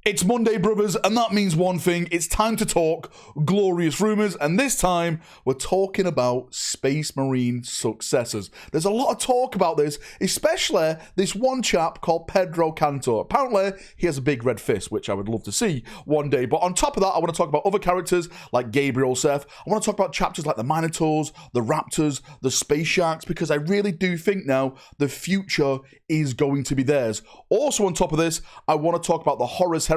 It's Monday, brothers, and that means one thing. It's time to talk glorious rumors, and this time we're talking about Space Marine successors. There's a lot of talk about this, especially this one chap called Pedro Kantor. Apparently, he has a big red fist, which I would love to see one day. But on top of that, I want to talk about other characters like Gabriel Seph. I want to talk about chapters like the Minotaurs, the Raptors, the Space Sharks, because I really do think now the future is going to be theirs. Also on top of this, I want to talk about the Horus Heresy.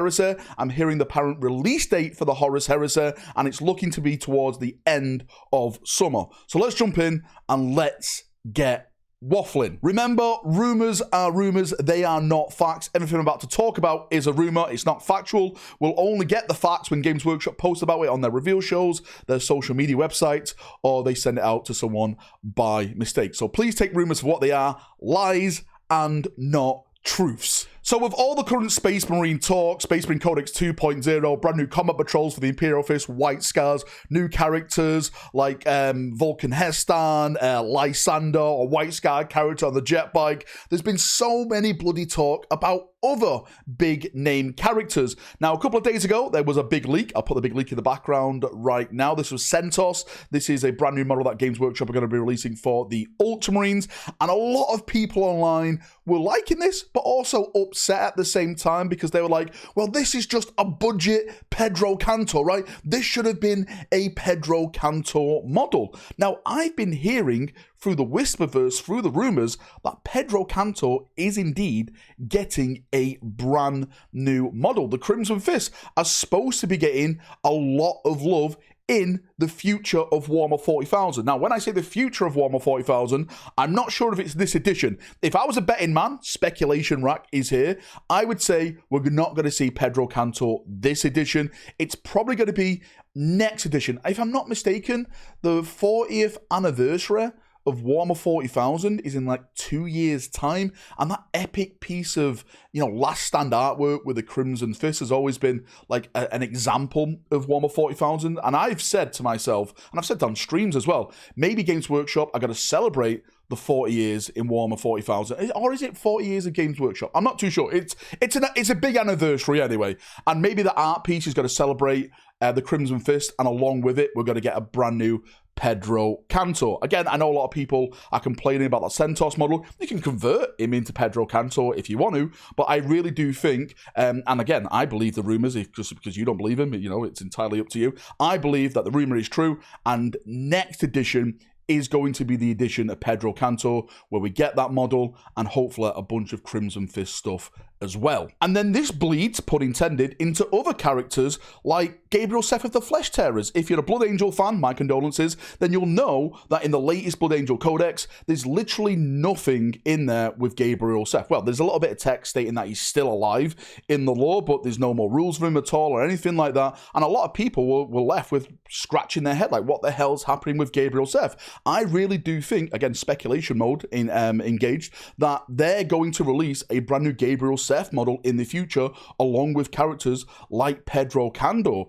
I'm hearing the apparent release date for the Horus Heresy, and it's looking to be towards the end of summer. So let's jump in and let's get waffling. Remember, rumors are rumors. They are not facts. Everything I'm about to talk about is a rumor. It's not factual. We'll only get the facts when Games Workshop post about it on their reveal shows, their social media websites, or they send it out to someone by mistake. So please take rumors for what they are, lies and not truths. So with all the current Space Marine talk, Space Marine Codex 2.0, brand new combat patrols for the Imperial Fist, White Scars, new characters like Vulcan Hestan, Lysander, or White Scar character on the jet bike. There's been so many bloody talk about other big name characters. Now, a couple of days ago, there was a big leak. I'll put the big leak in the background right now. This was Centos. This is a brand new model that Games Workshop are going to be releasing for the Ultramarines. And a lot of people online were liking this, but also upset at the same time because they were like, well, this is just a budget Pedro Kantor, right? This should have been a Pedro Kantor model. Now, I've been hearing through the Whisperverse, through the rumors, that Pedro Kantor is indeed getting a brand new model. The Crimson Fist are supposed to be getting a lot of love in the future of Warhammer 40,000. Now, when I say the future of Warhammer 40,000, I'm not sure if it's this edition. If I was a betting man, speculation rack is here, I would say we're not going to see Pedro Kantor this edition. It's probably going to be next edition. If I'm not mistaken, the 40th anniversary of Warhammer 40,000 is in like 2 years' time, and that epic piece of, last stand artwork with the Crimson Fist has always been like an example of Warhammer 40,000. And I've said to myself, and I've said on streams as well, maybe Games Workshop are going to celebrate the 40 years in Warhammer 40,000, or is it 40 years of Games Workshop? I'm not too sure. It's a big anniversary anyway, and maybe the art piece is going to celebrate the Crimson Fist, and along with it, we're going to get a brand new Pedro Kantor. Again, I know a lot of people are complaining about that Centos model. You can convert him into Pedro Kantor if you want to, but I really do think, and again, I believe the rumors, just because you don't believe him, it's entirely up to you. I believe that the rumor is true, and next edition is going to be the edition of Pedro Kantor, where we get that model and hopefully a bunch of Crimson Fist stuff as well. And then this bleeds, pun intended, into other characters like Gabriel Seph of the Flesh Tearers. If you're a Blood Angel fan, my condolences, then you'll know that in the latest Blood Angel Codex, there's literally nothing in there with Gabriel Seph. Well, there's a little bit of text stating that he's still alive in the lore, but there's no more rules for him at all or anything like that. And a lot of people were left with scratching their head, like, what the hell's happening with Gabriel Seph? I really do think, again, speculation mode engaged, that they're going to release a brand new Gabriel Seph model in the future, along with characters like Pedro Kantor.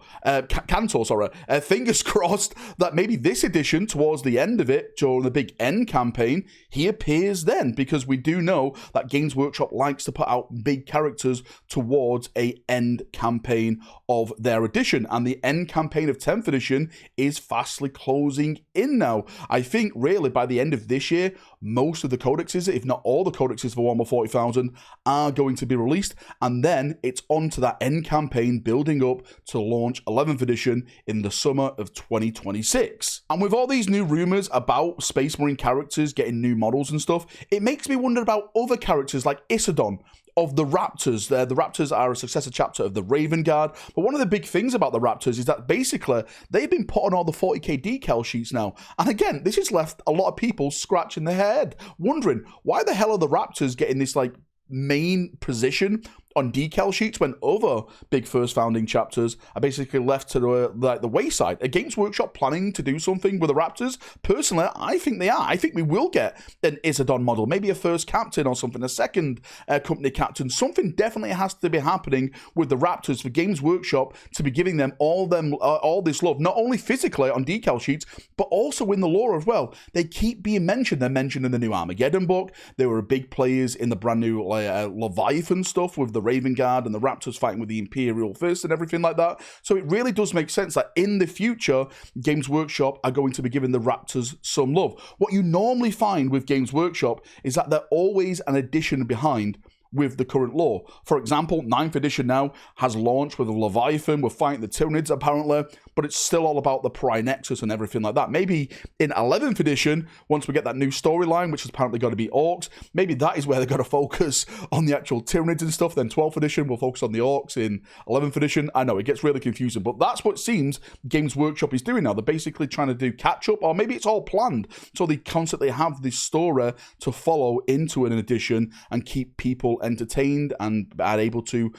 Fingers crossed that maybe this edition, towards the end of it, during the big end campaign, he appears then, because we do know that Games Workshop likes to put out big characters towards a end campaign of their edition, and the end campaign of 10th edition is fastly closing in now. I think really by the end of this year, most of the codexes, if not all the codexes for Warhammer 40,000, are going to be released, and then it's on to that end campaign building up to launch 11th edition in the summer of 2026. And with all these new rumors about Space Marine characters getting new models and stuff, it makes me wonder about other characters like Isidon of the Raptors. The Raptors are a successor chapter of the Raven Guard, but one of the big things about the Raptors is that basically they've been put on all the 40k decal sheets now, and again, this has left a lot of people scratching their head, wondering why the hell are the Raptors getting this like main position on decal sheets when other big first founding chapters are basically left to the wayside. Are Games Workshop planning to do something with the Raptors? Personally, I think they are. I think we will get an Isidon model, maybe a first captain or something, a second company captain. Something definitely has to be happening with the Raptors for Games Workshop to be giving them all this love, not only physically on decal sheets, but also in the lore as well. They keep being mentioned. They're mentioned in the new Armageddon book. They were big players in the brand new Leviathan stuff with the Raven Guard and the Raptors fighting with the Imperial Fist and everything like that. So it really does make sense that in the future, Games Workshop are going to be giving the Raptors some love. What you normally find with Games Workshop is that they're always an addition behind with the current lore. For example, 9th edition now has launched with a Leviathan. We're fighting the Tyranids apparently, but it's still all about the Pry-Nexus and everything like that. Maybe in 11th edition, once we get that new storyline, which is apparently going to be Orcs, maybe that is where they're going to focus on the actual Tyranids and stuff. Then 12th edition will focus on the Orcs. In 11th edition, I know it gets really confusing, but that's what it seems Games Workshop is doing now. They're basically trying to do catch-up, or maybe it's all planned, so they constantly have this story to follow into an edition and keep people entertained and are able to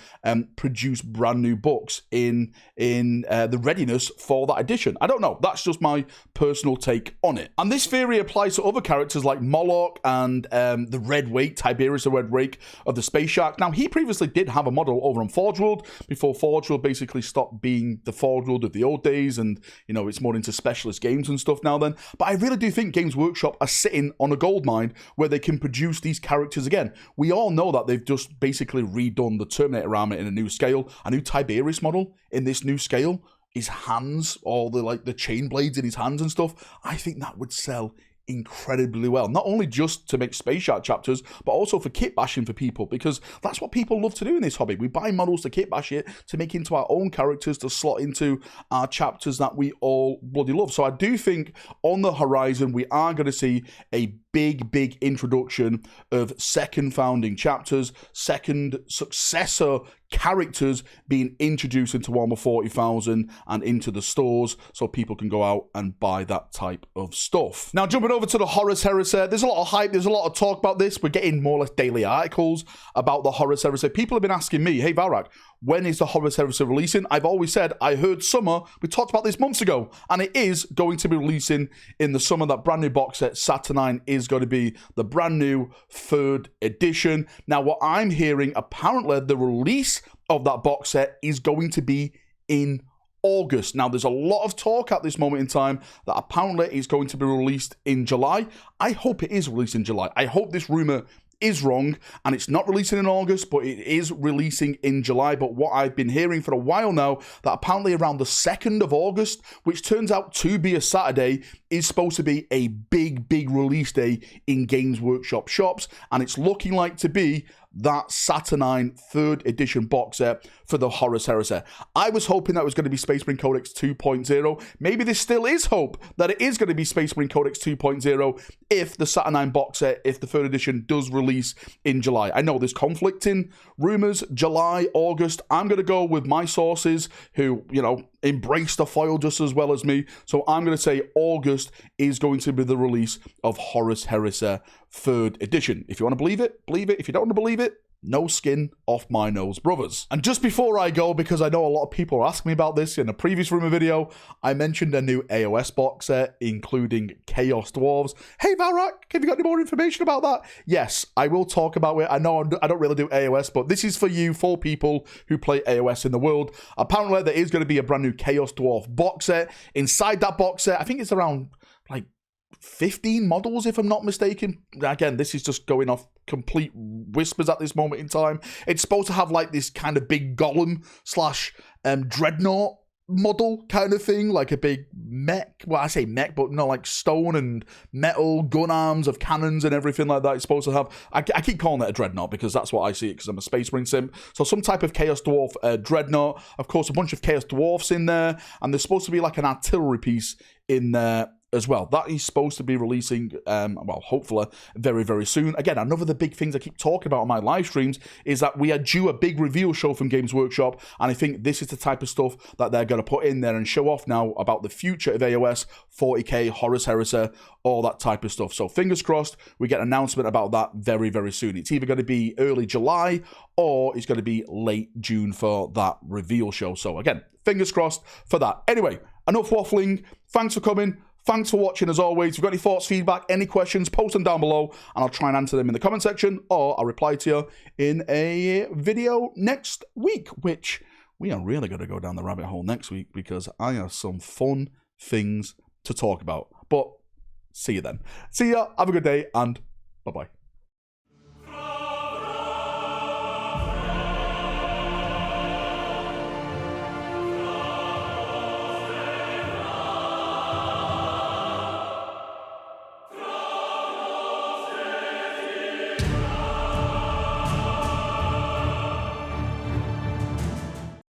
produce brand new books in the readiness for that edition. I don't know. That's just my personal take on it. And this theory applies to other characters like Moloch and the Red Wake, Tiberius the Red Wake of the Space Shark. Now, he previously did have a model over on Forge World before Forge World basically stopped being the Forge World of the old days, and, you know, it's more into specialist games and stuff now then. But I really do think Games Workshop are sitting on a gold mine where they can produce these characters again. We all know that they've just basically redone the Terminator armor in a new scale. A new Tiberius model in this new scale, his hands, all the chain blades in his hands and stuff. I think that would sell incredibly well, not only just to make Space Shark chapters, but also for kit bashing for people, because that's what people love to do in this hobby. We buy models to kit bash it, to make into our own characters, to slot into our chapters that we all bloody love. So I do think on the horizon we are going to see a big introduction of second founding chapters, second successor characters being introduced into Warhammer 40,000 and into the stores, so people can go out and buy that type of stuff. Now, jumping over to the Horus Heresy, there's a lot of hype, there's a lot of talk about this. We're getting more or less daily articles about the Horus Heresy. People have been asking me, hey Valrak, when is the Horus Heresy releasing? I've always said, I heard summer. We talked about this months ago, and it is going to be releasing in the summer. That brand new box set, Saturnine, is going to be the brand new 3rd edition. Now, what I'm hearing, apparently the release of that box set is going to be in August. Now, there's a lot of talk at this moment in time that apparently it's going to be released in July. I hope it is released in July. I hope this rumor is wrong and it's not releasing in August, but it is releasing in July. But what I've been hearing for a while now, that apparently around the 2nd of August, which turns out to be a Saturday, is supposed to be a big release day in Games Workshop shops, and it's looking like to be that Saturnine 3rd edition box set for the Horus Heresy. I was hoping that was going to be Space Marine Codex 2.0. Maybe there still is hope that it is going to be Space Marine Codex 2.0 if the Saturnine box set, if the 3rd edition does release in July. I know there's conflicting rumors, July, August. I'm going to go with my sources who, you know, embrace the foil just as well as me. So I'm going to say August is going to be the release of Horus Heresy 3rd edition. If you want to believe it, believe it. If you don't want to believe it, no skin off my nose, brothers. And just before I go, because I know a lot of people are asking me about this, in a previous rumor video, I mentioned a new AOS box set, including Chaos Dwarves. Hey Valrak, have you got any more information about that? Yes, I will talk about it. I know I don't really do AOS, but this is for you, for people who play AOS in the world. Apparently, there is going to be a brand new Chaos Dwarf box set. Inside that box set, I think it's around, like, 15 models, if I'm not mistaken. Again, this is just going off complete whispers at this moment in time. It's supposed to have like this kind of big golem slash dreadnought model kind of thing, like a big mech. Well, I say mech, but no, like stone and metal gun arms of cannons and everything like that. It's supposed to have, I keep calling it a dreadnought because that's what I see it, because I'm a Space Marine sim. So some type of Chaos Dwarf dreadnought. Of course, a bunch of Chaos Dwarfs in there, and there's supposed to be like an artillery piece in there as well. That is supposed to be releasing, well, hopefully very soon. Again, another of the big things I keep talking about on my live streams is that we are due a big reveal show from Games Workshop, and I think this is the type of stuff that they're going to put in there and show off now about the future of AOS, 40k, Horus Heresy, all that type of stuff. So fingers crossed we get an announcement about that very soon. It's either going to be early July or it's going to be late June for that reveal show. So again, fingers crossed for that. Anyway, enough waffling. Thanks for coming. Thanks for watching as always. If you've got any thoughts, feedback, any questions, post them down below and I'll try and answer them in the comment section, or I'll reply to you in a video next week, which we are really going to go down the rabbit hole next week because I have some fun things to talk about. But see you then. See ya, have a good day, and bye-bye.